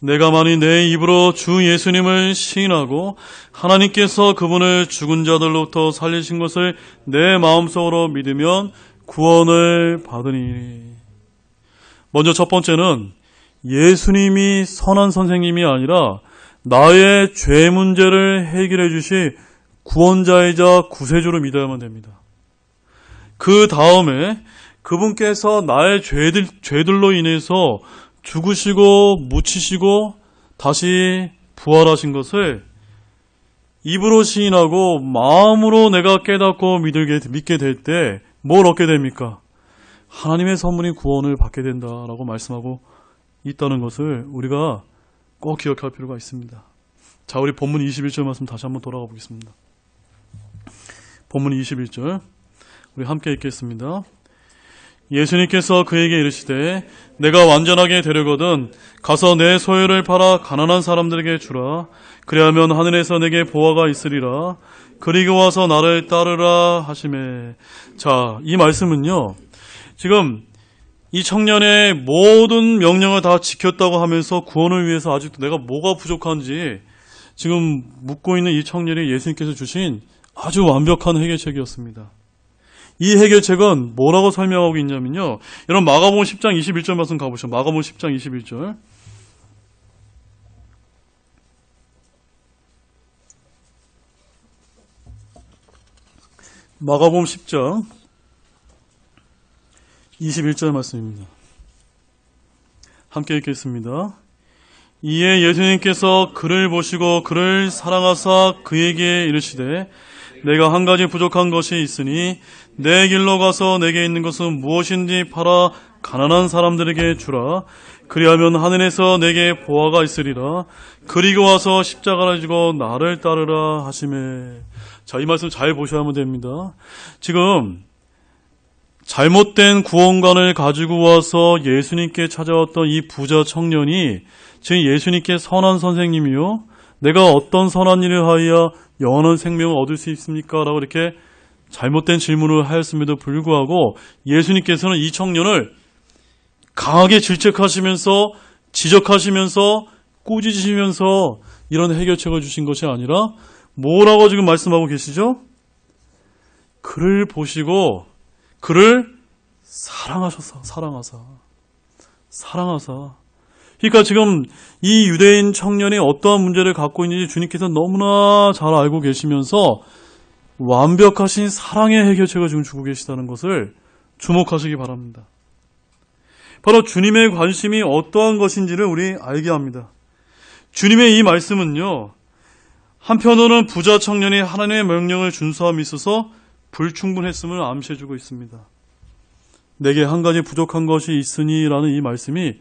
내가 만일 내 입으로 주 예수님을 시인하고 하나님께서 그분을 죽은 자들로부터 살리신 것을 내 마음속으로 믿으면 구원을 받으니. 먼저 첫 번째는 예수님이 선한 선생님이 아니라 나의 죄 문제를 해결해 주실 구원자이자 구세주로 믿어야만 됩니다. 그 다음에 그분께서 나의 죄들로 인해서 죽으시고 묻히시고 다시 부활하신 것을 입으로 시인하고 마음으로 내가 깨닫고 믿게 될 때 뭘 얻게 됩니까? 하나님의 선물인 구원을 받게 된다라고 말씀하고 있다는 것을 우리가 꼭 기억할 필요가 있습니다. 자, 우리 본문 21절 말씀 다시 한번 돌아가 보겠습니다. 본문 21절 우리 함께 읽겠습니다. 예수님께서 그에게 이르시되 내가 완전하게 되려거든 가서 내 소유를 팔아 가난한 사람들에게 주라. 그리하면 하늘에서 내게 보화가 있으리라. 그리고 와서 나를 따르라 하시매. 자, 이 말씀은요, 지금 이 청년의 모든 명령을 다 지켰다고 하면서 구원을 위해서 아직도 내가 뭐가 부족한지 지금 묻고 있는 이 청년이 예수님께서 주신 아주 완벽한 해결책이었습니다. 이 해결책은 뭐라고 설명하고 있냐면요, 여러분 마가복음 10장 21절 말씀 가보시죠. 마가복음 10장 21절. 마가복음 10장 21절 말씀입니다. 함께 읽겠습니다. 이에 예수님께서 그를 보시고 그를 사랑하사 그에게 이르시되 내가 한 가지 부족한 것이 있으니 내 길로 가서 내게 있는 것은 무엇인지 팔아 가난한 사람들에게 주라. 그리하면 하늘에서 내게 보화가 있으리라. 그리고 와서 십자가를 지고 나를 따르라 하시매. 자, 이 말씀 잘 보셔야만 됩니다. 지금 잘못된 구원관을 가지고 와서 예수님께 찾아왔던 이 부자 청년이 지금 예수님께 선한 선생님이요, 내가 어떤 선한 일을 하여 영원한 생명을 얻을 수 있습니까? 라고 이렇게 잘못된 질문을 하였음에도 불구하고 예수님께서는 이 청년을 강하게 질책하시면서 지적하시면서 꾸짖으시면서 이런 해결책을 주신 것이 아니라 뭐라고 지금 말씀하고 계시죠? 그를 보시고 그를 사랑하사 그러니까 지금 이 유대인 청년이 어떠한 문제를 갖고 있는지 주님께서 너무나 잘 알고 계시면서 완벽하신 사랑의 해결책을 지금 주고 계시다는 것을 주목하시기 바랍니다. 바로 주님의 관심이 어떠한 것인지를 우리 알게 합니다. 주님의 이 말씀은요, 한편으로는 부자 청년이 하나님의 명령을 준수함에 있어서 불충분했음을 암시해주고 있습니다. 내게 한 가지 부족한 것이 있으니 라는 이 말씀이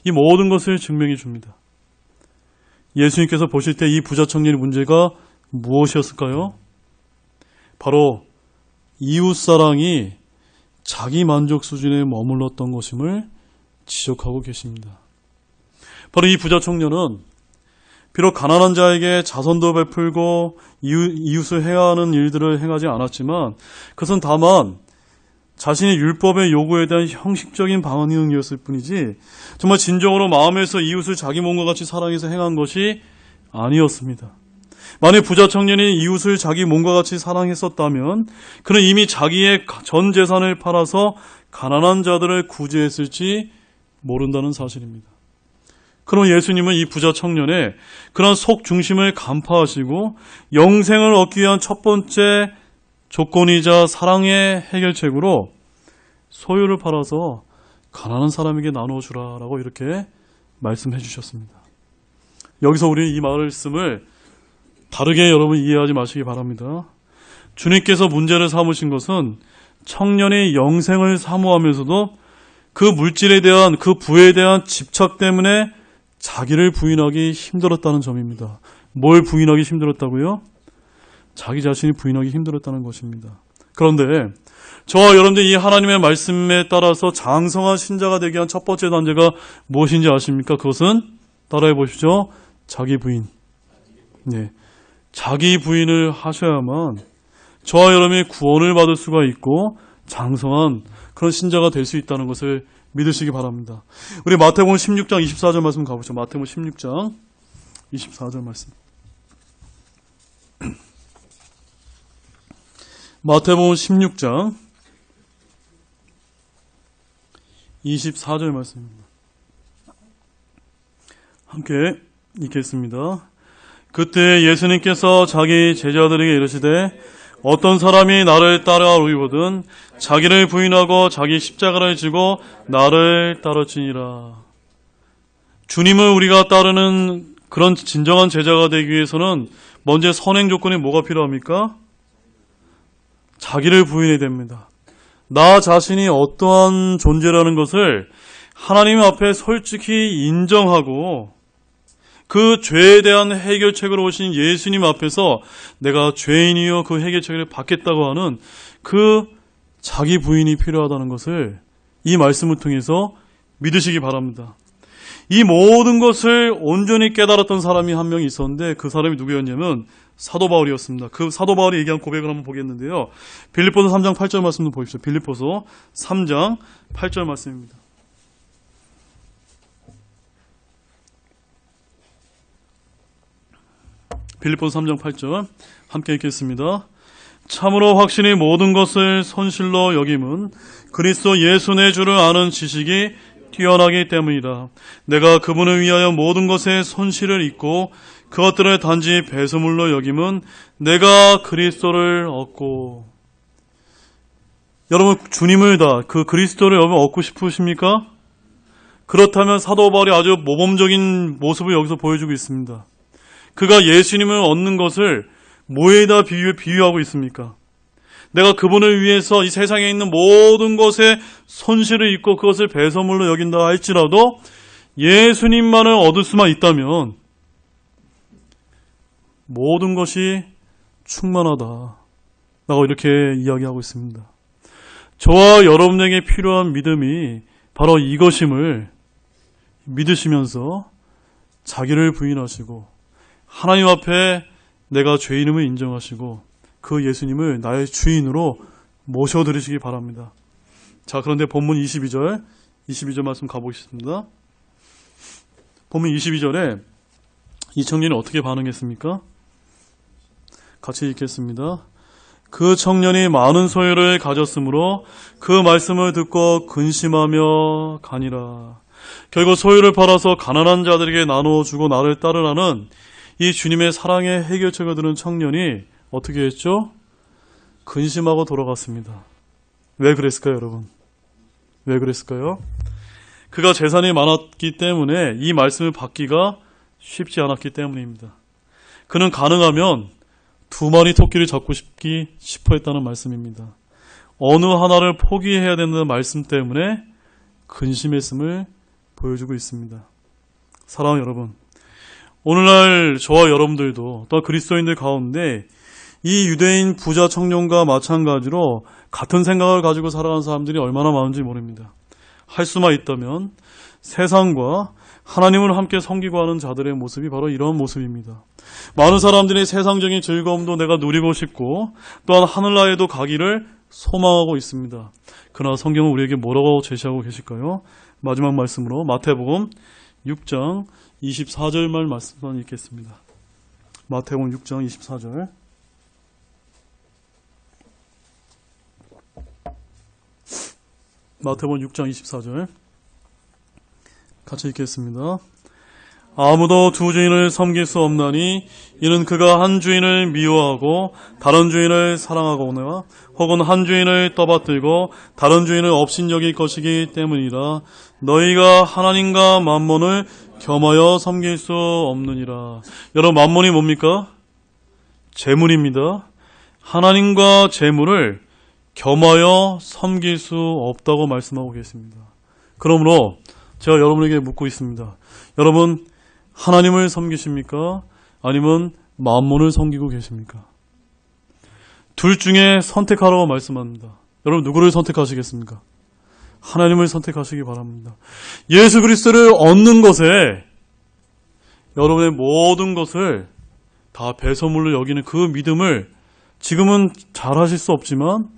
이 모든 것을 증명해 줍니다. 예수님께서 보실 때 이 부자 청년의 문제가 무엇이었을까요? 바로 이웃사랑이 자기 만족 수준에 머물렀던 것임을 지적하고 계십니다. 바로 이 부자 청년은 비록 가난한 자에게 자선도 베풀고 이웃을 해하는 일들을 행하지 않았지만 그것은 다만 자신의 율법의 요구에 대한 형식적인 반응이었을 뿐이지 정말 진정으로 마음에서 이웃을 자기 몸과 같이 사랑해서 행한 것이 아니었습니다. 만약 부자 청년이 이웃을 자기 몸과 같이 사랑했었다면 그는 이미 자기의 전 재산을 팔아서 가난한 자들을 구제했을지 모른다는 사실입니다. 그럼 예수님은 이 부자 청년의 그런 속 중심을 간파하시고 영생을 얻기 위한 첫 번째 조건이자 사랑의 해결책으로 소유를 팔아서 가난한 사람에게 나눠주라라고 이렇게 말씀해 주셨습니다. 여기서 우리는 이 말씀을 다르게 여러분 이해하지 마시기 바랍니다. 주님께서 문제를 삼으신 것은 청년이 영생을 사모하면서도 그 물질에 대한 그 부에 대한 집착 때문에 자기를 부인하기 힘들었다는 점입니다. 뭘 부인하기 힘들었다고요? 자기 자신이 부인하기 힘들었다는 것입니다. 그런데 저와 여러분들 이 하나님의 말씀에 따라서 장성한 신자가 되기 위한 첫 번째 단계가 무엇인지 아십니까? 그것은 따라해 보시죠. 자기 부인. 네, 자기 부인을 하셔야만 저와 여러분이 구원을 받을 수가 있고 장성한 그런 신자가 될 수 있다는 것을 믿으시기 바랍니다. 우리 마태복음 16장 24절 말씀 가보죠. 마태복음 16장 24절 말씀. 마태복음 16장 24절 말씀입니다. 함께 읽겠습니다. 그때 예수님께서 자기 제자들에게 이르시되 어떤 사람이 나를 따라오려거든 자기를 부인하고 자기 십자가를 지고 나를 따르지니라. 주님을 우리가 따르는 그런 진정한 제자가 되기 위해서는 먼저 선행 조건이 뭐가 필요합니까? 자기를 부인해야 됩니다. 나 자신이 어떠한 존재라는 것을 하나님 앞에 솔직히 인정하고 그 죄에 대한 해결책으로 오신 예수님 앞에서 내가 죄인이요 그 해결책을 받겠다고 하는 그 자기 부인이 필요하다는 것을 이 말씀을 통해서 믿으시기 바랍니다. 이 모든 것을 온전히 깨달았던 사람이 한 명이 있었는데 그 사람이 누구였냐면 사도 바울이었습니다. 그 사도 바울이 얘기한 고백을 한번 보겠는데요. 빌립보서 3장 8절 말씀도 보십시오. 빌립보서 3장 8절 말씀입니다. 빌립보서 3장 8절 함께 읽겠습니다. 참으로 확신이 모든 것을 손실로 여김은 그리스도 예수 내 주를 아는 지식이 뛰어나기 때문이다. 내가 그분을 위하여 모든 것에 손실을 입고 그것들을 단지 배설물로 여김은 내가 그리스도를 얻고. 여러분 주님을 다 그 그리스도를 여러분 얻고 싶으십니까? 그렇다면 사도 바울이 아주 모범적인 모습을 여기서 보여주고 있습니다. 그가 예수님을 얻는 것을 뭐에다 비유하고 있습니까? 내가 그분을 위해서 이 세상에 있는 모든 것에 손실을 입고 그것을 배설물로 여긴다 할지라도 예수님만을 얻을 수만 있다면 모든 것이 충만하다 라고 이렇게 이야기하고 있습니다. 저와 여러분에게 필요한 믿음이 바로 이것임을 믿으시면서 자기를 부인하시고 하나님 앞에 내가 죄인임을 인정하시고 그 예수님을 나의 주인으로 모셔드리시기 바랍니다. 자, 그런데 본문 22절 말씀 가보겠습니다. 본문 22절에 이 청년이 어떻게 반응했습니까? 같이 읽겠습니다. 그 청년이 많은 소유를 가졌으므로 그 말씀을 듣고 근심하며 가니라. 결국 소유를 팔아서 가난한 자들에게 나눠주고 나를 따르라는 이 주님의 사랑의 해결책을 들은 청년이 어떻게 했죠? 근심하고 돌아갔습니다. 왜 그랬을까요, 여러분? 왜 그랬을까요? 그가 재산이 많았기 때문에 이 말씀을 받기가 쉽지 않았기 때문입니다. 그는 가능하면 2마리 토끼를 잡고 싶어 했다는 말씀입니다. 어느 하나를 포기해야 된다는 말씀 때문에 근심했음을 보여주고 있습니다. 사랑하는 여러분, 오늘날 저와 여러분들도 또 그리스도인들 가운데 이 유대인 부자 청년과 마찬가지로 같은 생각을 가지고 살아가는 사람들이 얼마나 많은지 모릅니다. 할 수만 있다면 세상과 하나님을 함께 섬기고 하는 자들의 모습이 바로 이런 모습입니다. 많은 사람들이 세상적인 즐거움도 내가 누리고 싶고 또한 하늘나라에도 가기를 소망하고 있습니다. 그러나 성경은 우리에게 뭐라고 제시하고 계실까요? 마지막 말씀으로 마태복음 6장 24절 말씀만 읽겠습니다. 마태복음 6장 24절. 마태복음 6장 24절 같이 읽겠습니다. 아무도 두 주인을 섬길 수 없나니 이는 그가 한 주인을 미워하고 다른 주인을 사랑하거나 혹은 한 주인을 떠받들고 다른 주인을 업신여길 것이기 때문이라. 너희가 하나님과 만몬을 겸하여 섬길 수 없느니라. 여러분, 만몬이 뭡니까? 재물입니다. 하나님과 재물을 겸하여 섬길 수 없다고 말씀하고 계십니다. 그러므로 제가 여러분에게 묻고 있습니다. 여러분, 하나님을 섬기십니까? 아니면 만몬을 섬기고 계십니까? 둘 중에 선택하라고 말씀합니다. 여러분, 누구를 선택하시겠습니까? 하나님을 선택하시기 바랍니다. 예수 그리스도를 얻는 것에 여러분의 모든 것을 다 배설물로 여기는 그 믿음을 지금은 잘 하실 수 없지만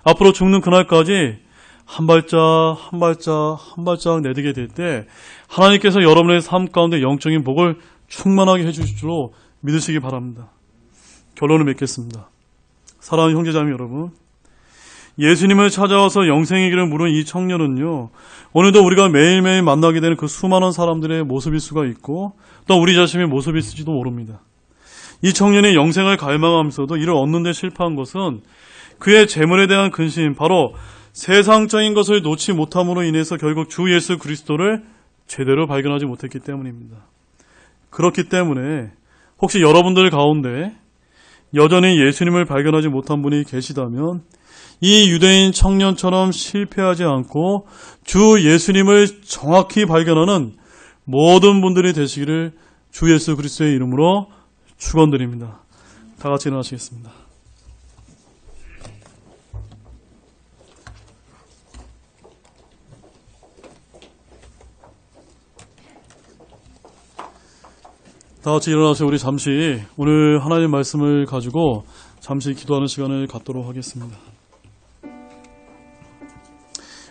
앞으로 죽는 그날까지 한 발짝 한 발짝 한 발짝 내딛게 될 때 하나님께서 여러분의 삶 가운데 영적인 복을 충만하게 해주실 줄로 믿으시기 바랍니다. 결론을 맺겠습니다. 사랑하는 형제자매 여러분, 예수님을 찾아와서 영생의 길을 물은 이 청년은요, 오늘도 우리가 매일매일 만나게 되는 그 수많은 사람들의 모습일 수가 있고 또 우리 자신의 모습일지도 모릅니다. 이 청년이 영생을 갈망하면서도 이를 얻는 데 실패한 것은 그의 재물에 대한 근심, 바로 세상적인 것을 놓지 못함으로 인해서 결국 주 예수 그리스도를 제대로 발견하지 못했기 때문입니다. 그렇기 때문에 혹시 여러분들 가운데 여전히 예수님을 발견하지 못한 분이 계시다면 이 유대인 청년처럼 실패하지 않고 주 예수님을 정확히 발견하는 모든 분들이 되시기를 주 예수 그리스도의 이름으로 축원드립니다. 다 같이 일어나시겠습니다. 다 같이 일어나서 우리 잠시 오늘 하나님 말씀을 가지고 잠시 기도하는 시간을 갖도록 하겠습니다.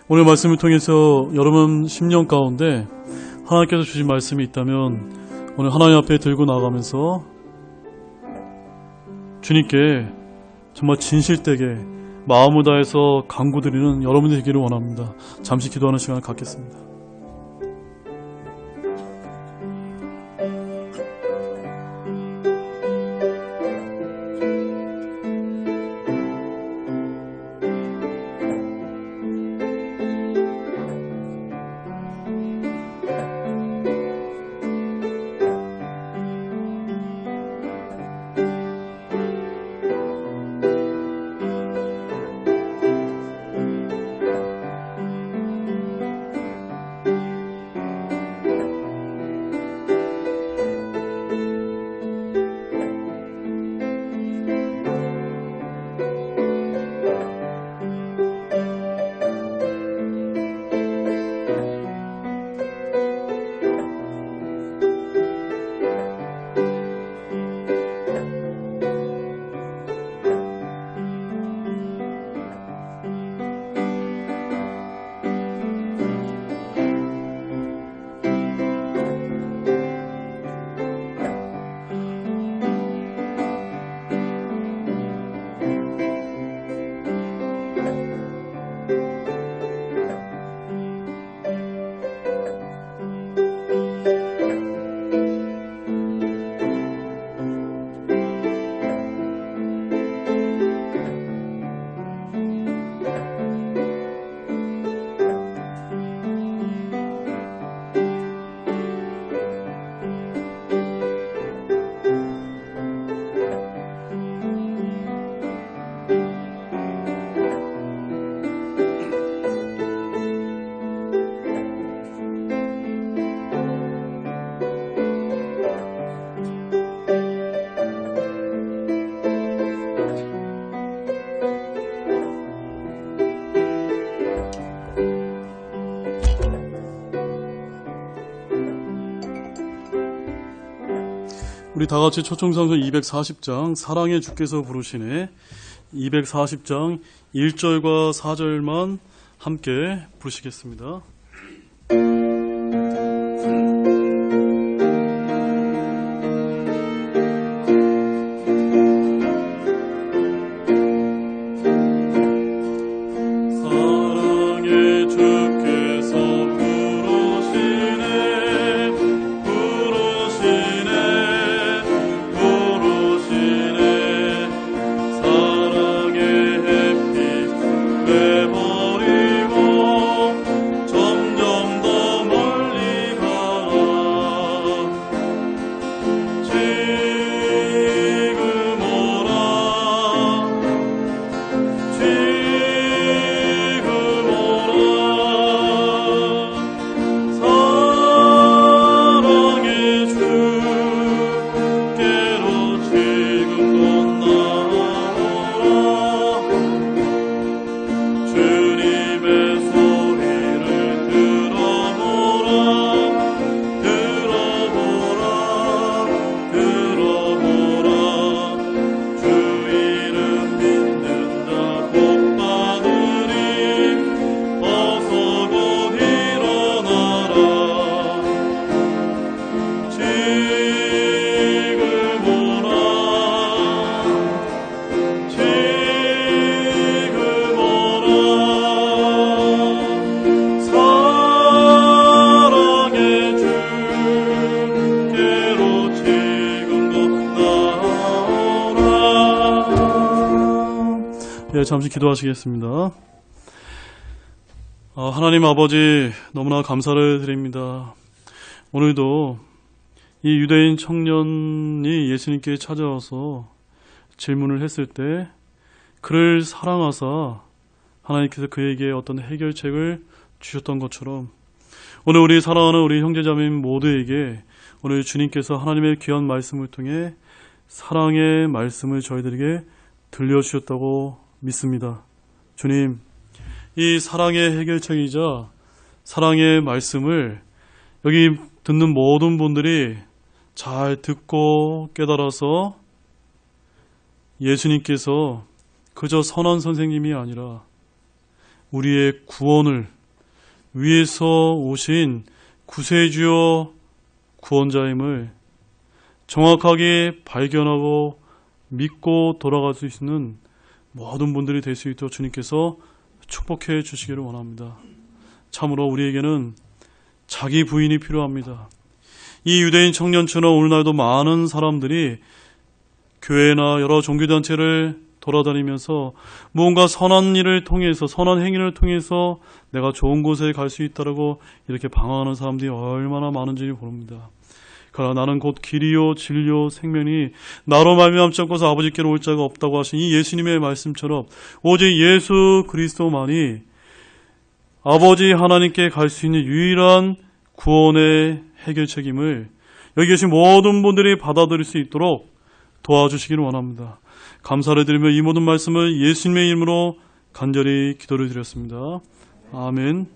오늘 말씀을 통해서 여러분 심령 가운데 하나님께서 주신 말씀이 있다면 오늘 하나님 앞에 들고 나가면서 주님께 정말 진실되게 마음을 다해서 간구드리는 여러분이 되기를 원합니다. 잠시 기도하는 시간을 갖겠습니다. 우리 다 같이 초청상서 240장 사랑의 주께서 부르시네 240장 1절과 4절만 함께 부르시겠습니다. 잠시 기도하시겠습니다. 하나님 아버지 너무나 감사를 드립니다. 오늘도 이 유대인 청년이 예수님께 찾아와서 질문을 했을 때 그를 사랑하사 하나님께서 그에게 어떤 해결책을 주셨던 것처럼 오늘 우리 사랑하는 우리 형제자매인 모두에게 오늘 주님께서 하나님의 귀한 말씀을 통해 사랑의 말씀을 저희들에게 들려주셨다고 믿습니다. 주님, 이 사랑의 해결책이자 사랑의 말씀을 여기 듣는 모든 분들이 잘 듣고 깨달아서 예수님께서 그저 선한 선생님이 아니라 우리의 구원을 위해서 오신 구세주여 구원자임을 정확하게 발견하고 믿고 돌아갈 수 있는 모든 분들이 될 수 있도록 주님께서 축복해 주시기를 원합니다. 참으로 우리에게는 자기 부인이 필요합니다. 이 유대인 청년처럼 오늘날도 많은 사람들이 교회나 여러 종교단체를 돌아다니면서 무언가 선한 일을 통해서 선한 행위를 통해서 내가 좋은 곳에 갈 수 있다라고 이렇게 방황하는 사람들이 얼마나 많은지 모릅니다. 그러나 나는 곧 길이요 진리요 생명이 나로 말미암지 않고서 아버지께로 올 자가 없다고 하신 이 예수님의 말씀처럼 오직 예수 그리스도만이 아버지 하나님께 갈 수 있는 유일한 구원의 해결책임을 여기 계신 모든 분들이 받아들일 수 있도록 도와주시기를 원합니다. 감사를 드리며 이 모든 말씀을 예수님의 이름으로 간절히 기도를 드렸습니다. 아멘.